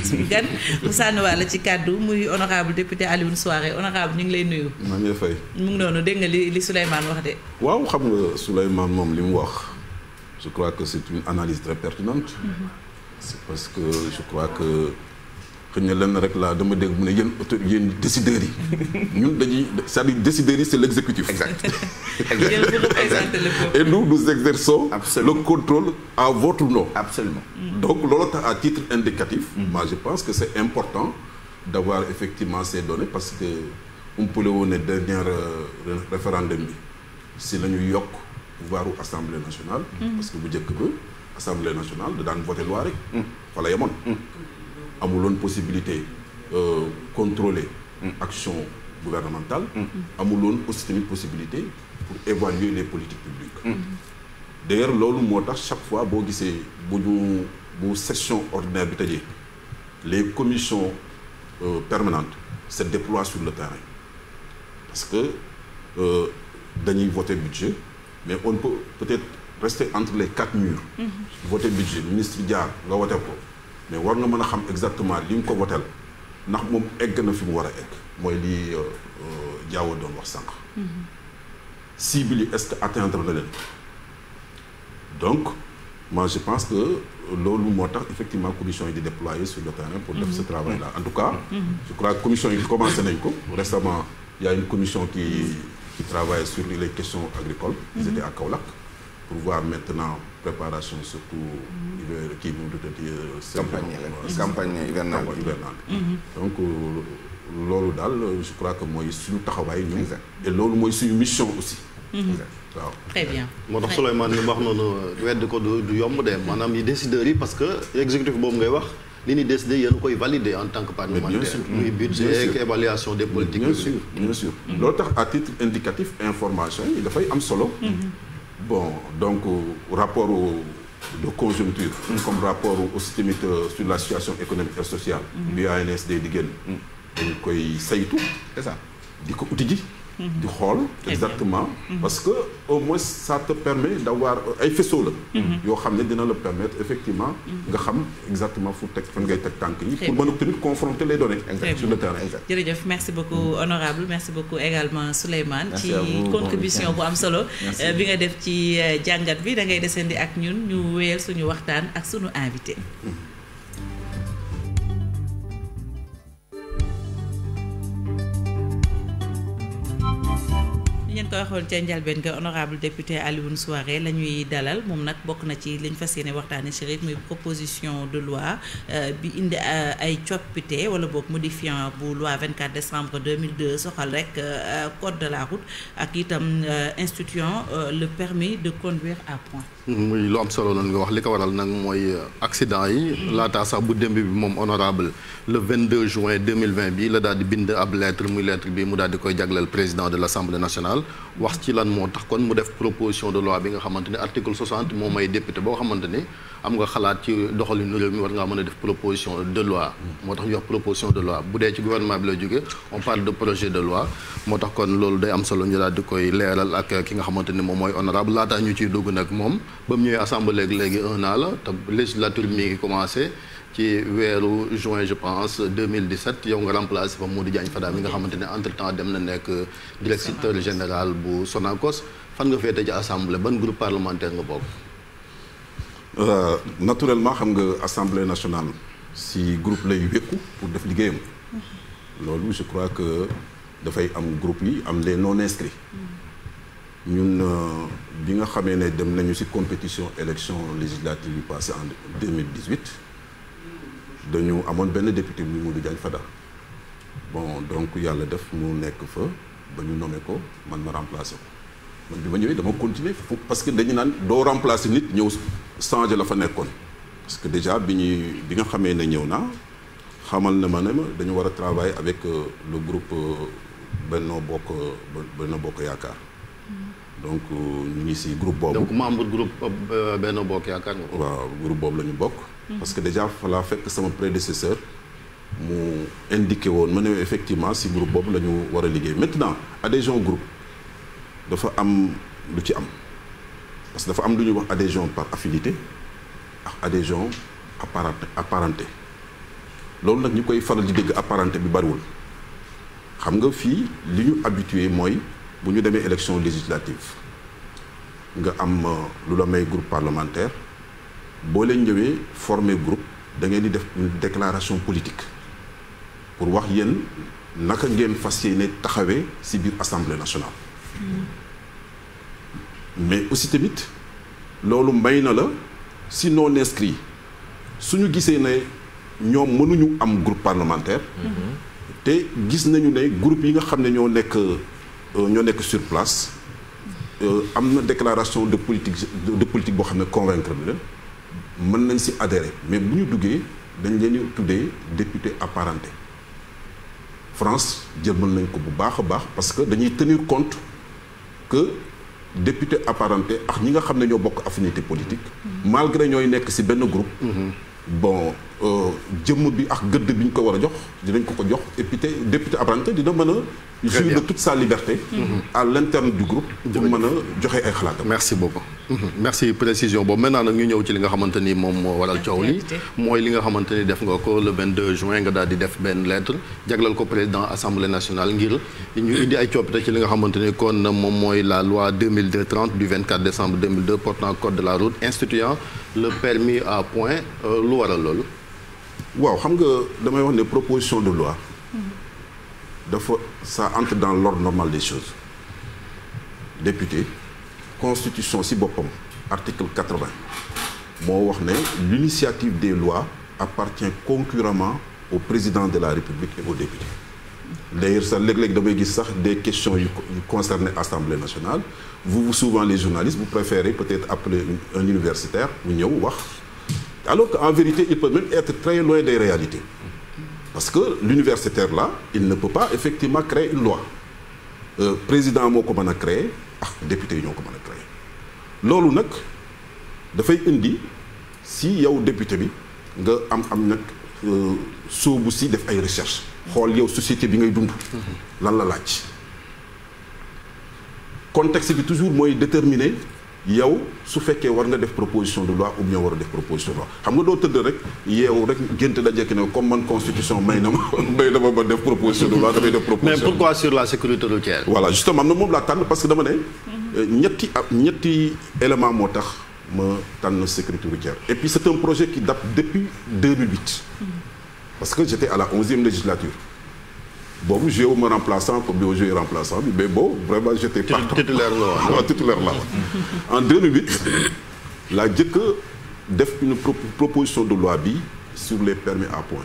suñu gan mu sànniwaale ci kàddu muy honorable député Alioune Souaré honorable ñu ngi lay nuyu. maa ngi lay fay. mu ngi noonu dégg nga li Souleymane wax de. waaw xam nga Souleymane moom li mu wax je crois que c'est une analyse très pertinente. C'est parce que je crois que xëy na lenn rek laa dama dégg mu ne yéen décideurs yi ñun dañuy c'est-à-dire décideurs yi c'est l'exécutif. Exact. Et nous exerçons Absolument. le contrôle à votre nom. Absolument. Donc loolu tax à titre indicatif. Moi je pense que c'est important d'avoir effectivement ces données parce que umpale woon ne dernier référendum bi si la ñu yokk pouvoiru assemblée nationale. parce que bu njëkk ba assemblée nationale da daan voter loi rek. fa la yemoon. amuloon possibilité contrôler action gouvernementale. amuloon aussi tamit possibilité pour évaluer les politiques publiques. D'ailleurs loolu moo tax chaque fois boo gisee bu session ordinaire bi tëjee les commissions permanentes se déploient sur le terrain parce que dañuy voter budget mais on peut peut-être rester entre les quatre murs. voter budget ministre jaar nga voter ko mais war nga mën a xam exactement li nga ko votel ndax moom egg na fi mu war a egg mooy li Diawo doon wax sànq. cible yi est-ce que atteindre na leen donc moi je pense que loolu moo tax effectivement commission yi di déployer sur le terrain pour def ce travail là en tout cas je crois que commission yi commencé nañ ko récemment il y a une commission qui travaille sur les questions agricoles ils étaient à Kaolack pour voir maintenant préparation surtout kii mu dutati campagne hivernale donc loolu daal je crois que mooy suñu taxawaay ñun et loolu mooy suñu mission aussi waaw très bien moo tax Souleymane li mu wax noonu wedd ko du yomb de maanaam yi décideurs yi parce que exécutif boobu ngay wax li ñuy décider yéen koy valider en tant que parlementaire muy budget ak évaluation des politiques bien sûr loolu tax à titre indicatif information yi dafay am solo bon donc rapport de conjoncture comme rapport aussi tamit sur la situation économique et sociale bi ANSD di génn dañ koy saytu c'est ça di ko uti ji di xool exactement parce que au moins ça te permet d'avoir ay faisceau la yoo xam ne dina la permettre effectivement nga xam exactement fu teg fan ngay teg tànk yi pour mën a tamit confronter les données sur le terrain. jërëjëf merci beaucoup honorable merci beaucoup également Souleymane ci contribution bu am solo bi nga def ci jàngat bi da ngay descendi ak ñun ñu wéyal suñu waxtaan ak suñu invité. ngeen ko waxoon ca njalbeen ga honorable député Alioune Souaré la ñuy dalal moom nag bokk na ci liñ fas yéene waxtaane ci rek muy proposition de loi bi indi ay coppite wala boog modifiant bu loi 24 décembre 2002 soxal rek code de la route ak itam instituant le permis de conduire à point. muy lu am solo noonu nga wax li ko waral nag mooy accident yi laataa sax bu démb bi moom honorable le 22 juin 2020 bi la daal di bind ab lettre muy lettre bi mu daal di koy jagleel président de l'Assemblée nationale wax ci lan moo tax kon mu def proposition de loi bi nga xamante ne article 60 moo may député boo xamante ni am nga xalaat ci doxalinu réew mi war ngaa mën a def proposition de loi moo tax ñu wax proposition de loi bu dee ci gouvernement bi lay jógee on parle de projet de loi moo tax kon loolu day am solo ñu daal di koy leeral ak ki nga xamante ni moom mooy honorable laataa ñu ciy dugg nag moom ba mu ñëwee assemblée léegi un an la te législature mi ngi commencé ci weeru juin je pense 2017 yow nga remplacé fa Modou Diagne Fada mi nga xamante ne entre temps dem na nekk directeur général bu Sonacos fan nga féete ci assemblée ban groupe parlementaire nga bokk. Naturellement xam nga assemblée nationale si groupe lay wékku pour def liggéeyam loolu je crois que dafay am groupe yi am les non inscrits ñun bi nga xamee ne dem nañu ci compétition élection législative yi passé en 2018 dañu amoon benn député bu Modou Diagne Fada bon donc yàlla def mu nekk fa ba ñu nommé ko man ma remplacé ko man bi ma ñëwee dama continuer parce que dañu naan doo remplacer nit ñëw changer la fa nekkoon parce que déjà bi nga xamee ne ñëw naa xamal na ma ne ma dañu war a travailler avec le groupe Benno Bokk Yaakaar donc ñu ngi ci groupe boobu. donc membre groupe Benno Bokk Yaakaar nga ko. waaw groupe boobu la ñu bokk. parce que déjà fa laa fekk sama prédécesseur mu indiqué woon ma ne effectivement ci groupe boobu la ñu war a liggéey maintenant adhésion groupe dafa am lu ci am parce que dafa am lu ñuy wax adhésion par affinité ak adhésion apparentée loolu nag ñu koy faral di dégg apparenté bi bariwul xam nga fii li ñu habitué mooy bu ñu demee élection législative nga am lu la may groupe parlementaire boo leen ñëwee former groupe da ngeen di def une déclaration politique pour wax yéen naka ngeen fas yéene taxawee ci biir assemblée nationale. mais aussi tamit loolu may na la si non inscrit suñu gisee ne ñoom mënuñu am groupe parlementaire. te gis nañu ne groupe yi nga xam ne ñoo nekk sur place am na déclaration de politique boo xam ne convaincre bi la mën nañ ci adhérer mais bu ñu duggee dañ leen di tuddee député apparenté. France jëlmal nañ ko bu baax a baax parce que dañuy tenir compte que député apparenté ak ñi nga xam ne ñoo bokk affinité politique malgré ñooy nekk ci benn groupe bon jëmm bi ak gëdd bi ñu ko war a jox dinañ ko jox et puis te député apparenté dina mën a jouir de toute sa liberté à l'interne du groupe pour mën a joxe ay xalaatam. merci beaucoup merci précision boobu maintenant nag ñu ñëw ci li nga xamante ni moom moo waral coow li mooy li nga xamante ni def nga ko le 22 juin nga daal di def benn lettre jaglal ko président assemblée nationale ngir ñu indi ay coppite ci li nga xamante ni kon moom mooy la loi 2002-30 du 24 décembre 2002 portant code de la route instituant le permis à points lu waral loolu. waaw xam nga damay wax ne proposition de loi dafa ça entre dans l'ordre normal des choses député constitution ci boppam article 80 moo wax ne l'initiative des lois appartient concurremment au président de la République et aux députés d'ailleurs sax léeg-léeg damay gis sax des questions yu concernées Assemblée nationale vous souvent les journalistes vous préférez peut-être appeler un universitaire mu ñëw wax alors qu'en vérité il peut même être très loin des réalités parce que l'universitaire là il ne peut pas effectivement créer une loi président moo ko mën a créer ak député yi ñoo ko mën a créer loolu nag dafay indi si yow député bi nga am nag soobu si def ay recherche xool yow société bi ngay dund lan la laaj contexte bi toujours mooy déterminer yow su fekkee war nga def proposition de loi ou bien war a def proposition de loi xam nga doo tëdd rek yeewu rek gént la jekki ne comme man constitution may na ma ba def proposition de loi damay def proposition. mais pourquoi sur la sécurité routière. voilà justement na moom laa tànn parce que dama ne ñetti élément moo tax ma tànn sécurité routière et puis c'est un projet qui date depuis 2008 parce que j'étais à la 11e législature boobu joué wu ma remplaçant comme bi joué remplaçant bi mais bon vraiment j'étais partant titulaire la waaw titulaire la en 2008 laa jëkk def une proposition de loi bi sur les permis à points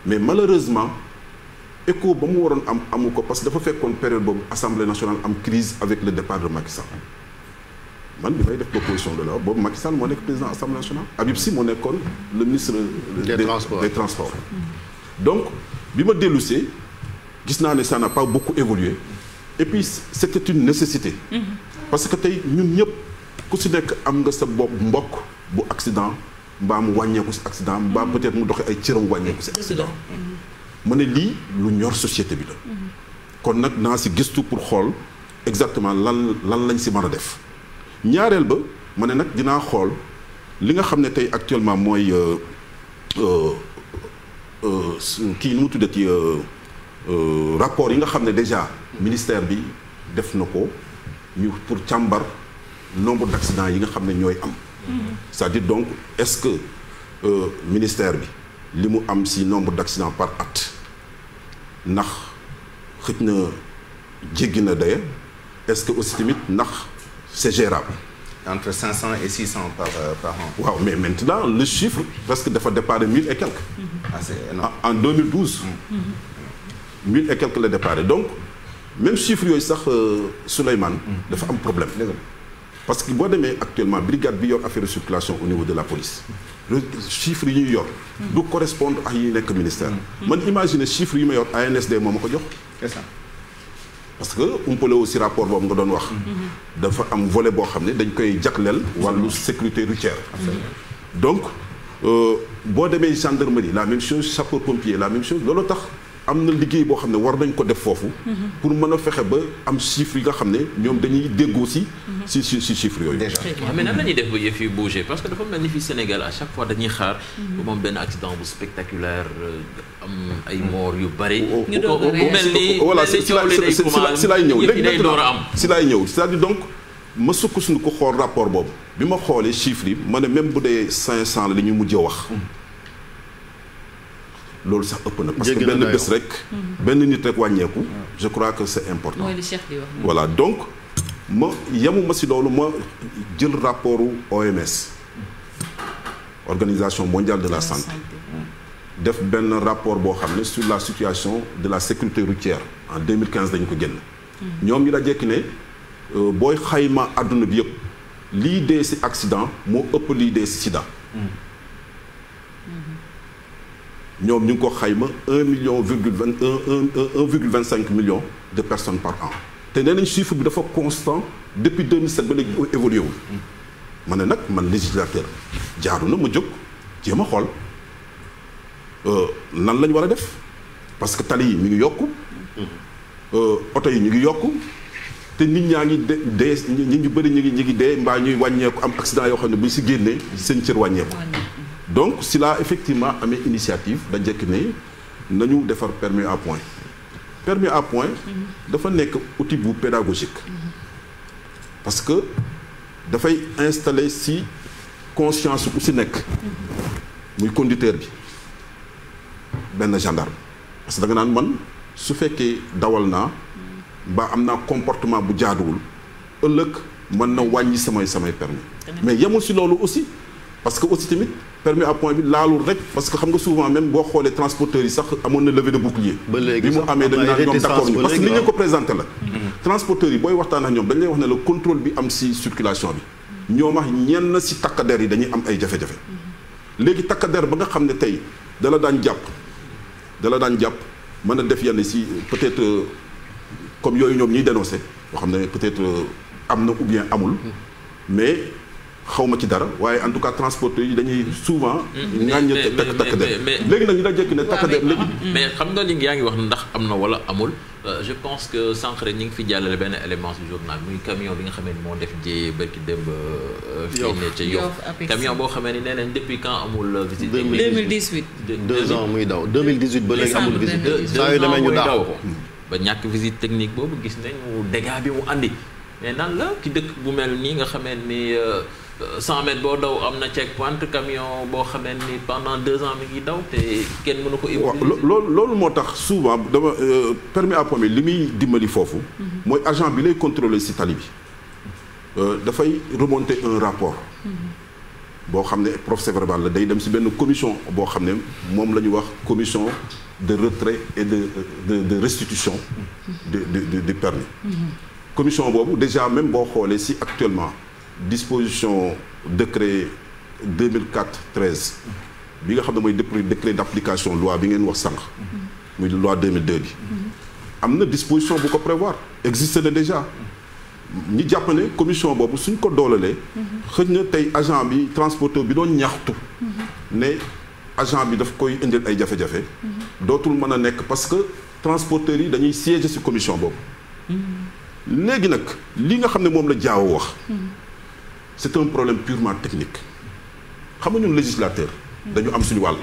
mais malheureusement écho ba mu waroon amu ko parce que dafa fekkoon période boobu Assemblée nationale am crise avec le départ de Macky Sall man bi may def proposition de loi boobu Macky Sall moo nekk président Assemblée nationale Habib Sy moo nekkoon le ministre des transports donc bi ma dellusee gis naa ne ça n'a pas beaucoup évolué et puis c'était une nécessité parce que tey ñun ñëpp ku si nekk am nga sa bopp mbokk bu accident mbaa mu wàññeeku si accident mbaa peut-être mu doxee ay cëram wàññeeku si accident ma ne lii lu ñor société bi la kon nag naa si gëstu pour xool exactement lan lañ si mën a def ñaareel ba ma ne nag dinaa xool li nga xam ne tey actuellement mooy kii nu mu tuddati rapport yi nga xam ne déjà ministère bi def na ko ñu pour càmbar nombre d'accidents yi nga xam ne ñooy am c'est-à-dire donc est-ce que ministère bi li mu am ci nombre d'accidents par at ndax xëj na jéggi na daye est-ce que aussi tamit ndax c'est gérable entre 500 et 600 par an. waaw mais maintenant le chiffre presque dafa déparé 1000 et quelques en 2012 1000 et quelques la déparé donc même chiffre yooyu sax Souleymane dafa am problème parce que boo demee actuellement brigade bi yor affaire de circulation au niveau de la police chiffre yi ñuy yor du correspondre ak yi nekk ministère man imagine chiffre yi ma yor ANSD moo ma ko jox c'est ça parce que umpale aussi rapport boobu nga doon wax dafa am volet boo xam ne dañ koy jagleel wàllu sécurité routière donc boo demee gendarmerie la même chose sapeur pompier la même chose loolu tax am na liggéey boo xam ne war nañ ko def foofu. pour mën a fexe ba am chiffres yi nga xam ne ñoom dañuy déggoo si chiffres yooyu. déjà mais nan la ñuy def ba yëf yi bouger parce que dafa mel ni fii Sénégal à chaque fois dañuy xaar. ba moom benn accident bu spectaculaire am ay morts yu bari. ñu doog a mel ni voilà si laay ñëw léegi maintenant si laay ñëw c'est-à-dire donc ma sukkandiku ko xool rapport boobu bi ma xoolee chiffres yi ma ne même bu dee 500 la li ñu mujjee wax. loolu sax ëpp na parce que benn bés rek benn nit rek wàññeeku je crois que c'est important. mooy li Cheikh di wax. voilà donc ma yemuma si loolu ma jël rapportu OMS Organisation mondiale de la santé def benn rapport boo xam ne sur la situation de la sécurité routière en 2015 dañu ko génn. ñoom ñu la jekki ne booy xayma àdduna bi yëpp lii dee si accident moo ëpp lii dee si sida. ñoom ñu ngi ko xayma 1,25 million de personnes par an te nee nañ chiffre bi dafa constant depuis 2007 ba léegi évolué wul. ma ne nag man législateur jaaru na ma jóg jéem a xool nan lañ war a def parce que tali yi mi ngi yokku oto yi ñu ngi yokku te nit ñaa ngi dee ñi ñu bëri ñu ngi dee mbaa ñuy wàññeeku am accident yoo xam ne bu ñu si génnee seen cër wàññeeku. donc si la effectivement amee initiative da njëkk ne nañu defar permis à point dafa nekk outil bu pédagogique parce que dafay installer si conscience ku si nekk muy conducteur bi benn gendarme parce que da nga naan man su fekkee dawal naa ba am naa comportement bu jaaduwul ëllëg mën na wàññi samay permis mais yemul si loolu aussi parce que aussi tamit permis à point bi laalul rek parce que xam nga souvent même boo xoolee transporteurs yi sax amoon na levée de bouclier. ba léegi bi mu amee dañu naan ñoom d'accord ñu parce que li ñu ko présenté la. transporteurs yi booy waxtaan ak ñoom dañu lay wax ne le contrôle bi am si circulation bi ñoom ak ñenn si takkader yi dañuy am ay jafe-jafe. léegi takkader ba nga xam ne tey dala daan jàpp mën a def yenn si peut-être comme yooyu ñoom ñuy dénoncé yoo xam ne peut-être am na ou bien amul mais. xawma ci dara waaye en tout cas transporteurs yi dañuy souvent. ñaañ takk der léegi nag ñu da jekk ne takk der léegi. mais xam nga li yaa ngi wax ndax am na wala amul je pense que sànq rek ñu ngi fi jàllale benn élément du journal muy camion bi nga xamee ni moo def jee barki démb. fii ne ca Yoff camion boo xamee ni nee nañ depuis quand amul visite. 2018 2 ans muy daw 2018 ba léegi amul visite. saa yu demee ñu daaw ko ba ñàkk visite technique boobu gis nañu dégâts bi mu andi mais nan la ci dëkk bu mel nii nga xamee ni. 100 mètres boo daw am na check point camion boo xamee ni pendant 2 ans mi ngi daw te kenn mënu ko. loolu moo tax souvent dama permis à point bi li muy dimbali foofu. mooy agent bi lay contrôler ci tali bi. dafay remonter un rapport. boo xam ne procès-verbal la day dem ci benn commission boo xam ne moom la ñu wax commission de retrait et de restitution. du permis. commission boobu déjà même boo xoolee ci actuellement. disposition décret 2004-13 bi nga xam ne mooy décret d'application loi bi ngeen wax sànq muy loi 2002 bi am na disposition bu ko prévoir existe na déjà ñi jàpp ne commission boobu suñ ko doolalee xëj na tey agent bi transporteur bi doon ñaxtu ne agent bi daf koy indil ay jafe-jafe dootul mën a nekk parce que transporteurs yi dañuy siéger ci commission boobu léegi nag li nga xam ne moom la jaaw wax c'est un problème purement technique xam nga ñun législateur dañu am suñu wàll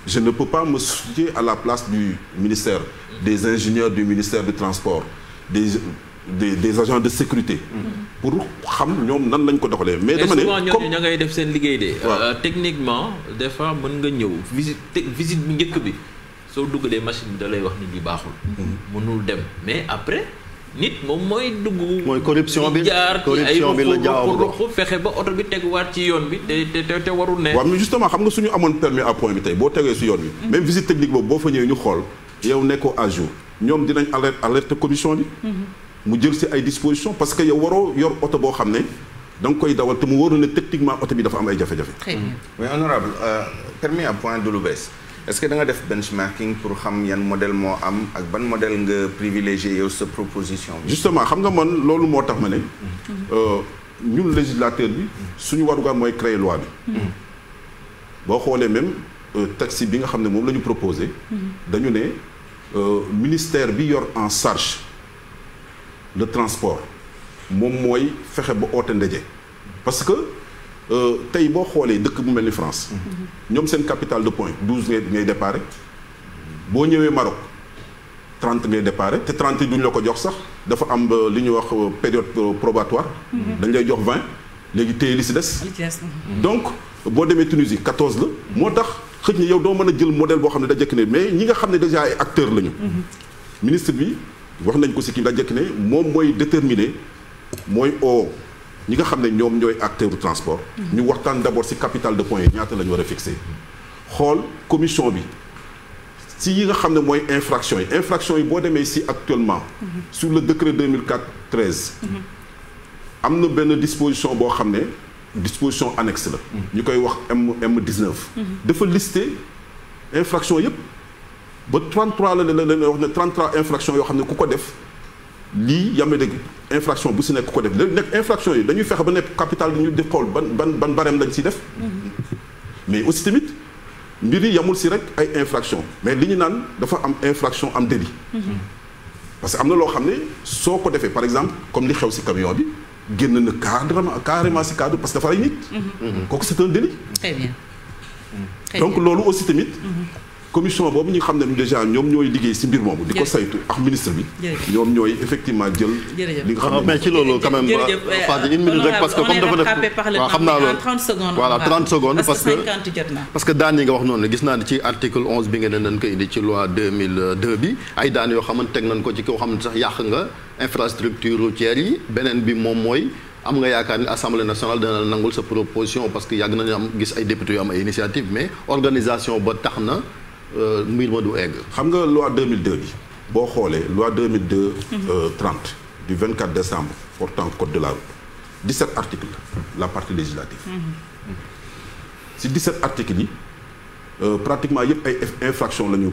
je ne peux pas me situer à la place du ministère des ingénieurs du ministère du transport des agents de sécurité pour xam ñoom nan lañ ko doxalee mais dama ne souvent ñooñu ña ngay def seen liggéey de techniquement des fois mën nga ñëw visite bu njëkk bi soo duggalee machine bi da lay wax nit ñi baaxul mënul dem mais après nit moom mooy dugg. mooy corruption bi jaar ci ay ruq fexe ba oto bi teguwaat ci yoon bi te warul ne. waaw mais justement xam nga suñu amoon permis à point bi tey boo tegee si yoon bi. même visite technique boobu boo fa ñëwee ñu xool yow nekkoo à jour ñoom dinañ alerte commission bi. mu jël si ay dispositions parce que yow waroo yor oto boo xam ne da nga koy dawal te mu waroon ne techniquement oto bi dafa am ay jafe-jafe. très bien mais honorable permis à point du lu bees. est-ce que da nga def benchmarking pour xam yan modèle moo am ak ban modèle nga privilégié yow sa proposition bi. justement xam nga man loolu moo tax ma ne ñun législateur bi suñu warugar mooy créer loi bi. boo xoolee même taxi bi nga xam ne moom la ñu proposé. dañu ne ministère bi yor en charge le transport moom mooy fexe ba oote ndaje. parce que tey boo xoolee dëkk bu mel ni France. ñoom seen capitale de pointe 12 ngay déparé boo ñëwee Maroc 30 ngay déparé te 30 yi duñu la ko jox sax dafa am li ñuy wax période probatoire. dañ lay jox 20 léegi téye li si des. donc boo demee Tunisie 14 la. moo tax xëj na yow doo mën a jël modèle boo xam ne da jekk ne mais ñi nga xam ne déjà ay acteurs lañu. ministre bi wax nañ ko si kii da jekk ne moom mooy déterminer mooy ñi nga xam ne ñoom ñooy acteur du transport. ñu waxtaan d'abord ci capital de points yi ñaata la ñu war a fixer. xool commission bi ci yi nga xam ne mooy infraction yi boo demee ci actuellement. sur le décret 2004-13. am na benn disposition boo xam ne disposition annexe la. ñu koy wax M19. dafa lister infraction yépp ba 33 la wax ne 33 infractions yoo xam ne ku ko def. lii yame dëgg infraction bu si nekk ko def léegi nekk infraction yi dañuy fexe ba nekk capital ñu di xool ban barème lañ si def mais aussi tamit mbir yi yamul si rek ay infraction mais li ñu naan dafa am infraction am délit parce que am na loo xam ne soo ko defee par exemple comme li xew si camion bi génn na carrément si cadre parce que dafa rey nit kooku c'est un délit très bien donc loolu aussi tamit commission boobu ñu xam ne déjà ñoom ñooy liggéey ci mbir moomu di ko saytu ak ministre bi ñoom ñooy effectivement jël li nga xam ne mais ci loolu quand même Fadi une minute rek parce que comme dafa def waaw xam naa loolu 30 secondes voilà 30 secondes parce que daan yi nga wax noonu gis naa ne ci article 11 bi nga ne nañ ko indi ci loi 2002 bi ay daan yoo xamante teg nañ ko ci koo xam ne sax yàq nga infrastructure routière yi beneen bi moom mooy am nga yaakaar ni assemblée nationale dana nangul sa proposition parce que yàgg nañu am gis ay députés yu am ay initiative mais organisation ba tax na mbir ma du egg. xam nga loi 2002 bi boo xoolee loi 2002 30 du 24 décembre portant code de la route 17 articles la partie législative si 17 articles yi pratiquement yëpp ay infraction la ñu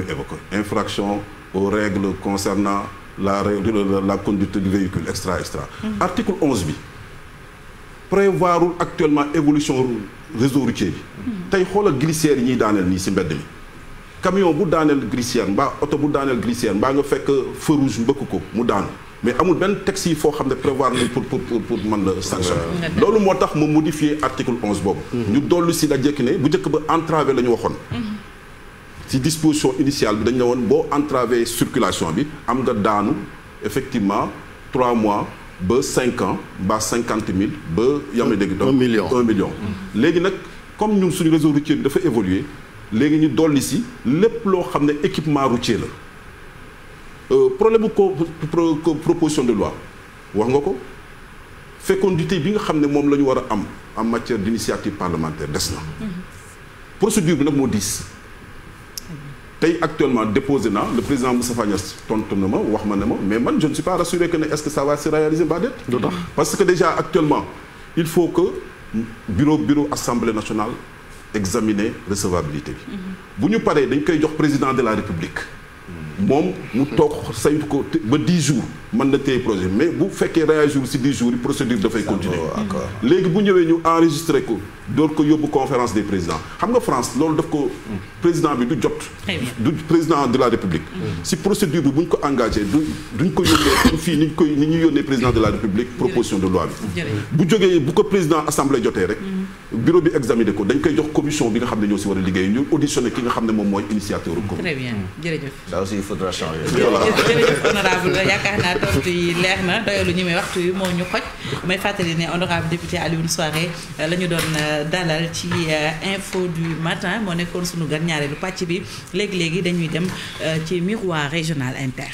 évoqué infraction aux règles concernant la conduite du véhicule extra article 11 bi prévoirul actuellement évolution réseau routier bi tey xoolal glissière yi ñuy daaneel nii ci mbedd mi camion bu daaneel glissière mbaa oto bu daaneel glissière mbaa nga fekk feu rouge mbëkk ko mu daanu mais amul benn texte yi foo xam ne prévoir nañ pour mën la sanctionner loolu moo tax mu modifier article 11 boobu ñu dollu ci la jekki ne bu njëkk ba entravé la ñu waxoon ci disposition initiale bi dañ la woon boo entravé circulation bi am nga daanu effectivement 3 mois ba 5 ans ba 50 000 ba yame dégg donc 1 million léegi nag comme ñun suñu réseau routier bi dafa évoluer léegi ñu dolli si lépp loo xam ne équipement routier la problème bu proposition de loi wax nga ko fécondité bi nga xam ne moom la ñu war a am en matière d'initiative parlementaire des na procédure bi nag moo diis tey actuellement déposé na le président Moustapha Niasse tontu na ma wax ma ne ma mais man je ne suis pas rassuré que ne est-ce que ça va se réaliser mbaa déet parce que déjà actuellement il faut que bureau assemblée nationale examiner recevabilité bi bu ñu paree dañ koy jox président de la république moom mu toog saytu ko ba 10 jours mën na téye projet mais bu fekkee réagir ci 10 jours yi procédure dafay continuer léegi bu ñëwee ñu enregistré ko door ko yóbbu conférence des présidents xam nga France loolu daf ko président bi du jot du président de la république ci procédure bi bu ñu ko engagé duñ ko yónnee fii ni ñuy yónnee président de la république proposition de loi bi bu jógee bu ko président assemblée jotee rek bureau bi examiné ko dañ koy jox commission bi nga xam ne ñoo ci war a liggéey ñu auditionné ki nga xam ne moom mooy initiateur u très bien jërëjëf il faudra changer. jërëjëf honorable yaakaar naa tontu yi leer na doyalu ñu may waxtu yi moo ñu xoj may fàttali ne honorable député Alioune Souaré la ñu doon dalal ci info du matin moo nekkoon sunu gan ñaareelu pàcc bi léegi dañuy dem ci miroir régional inter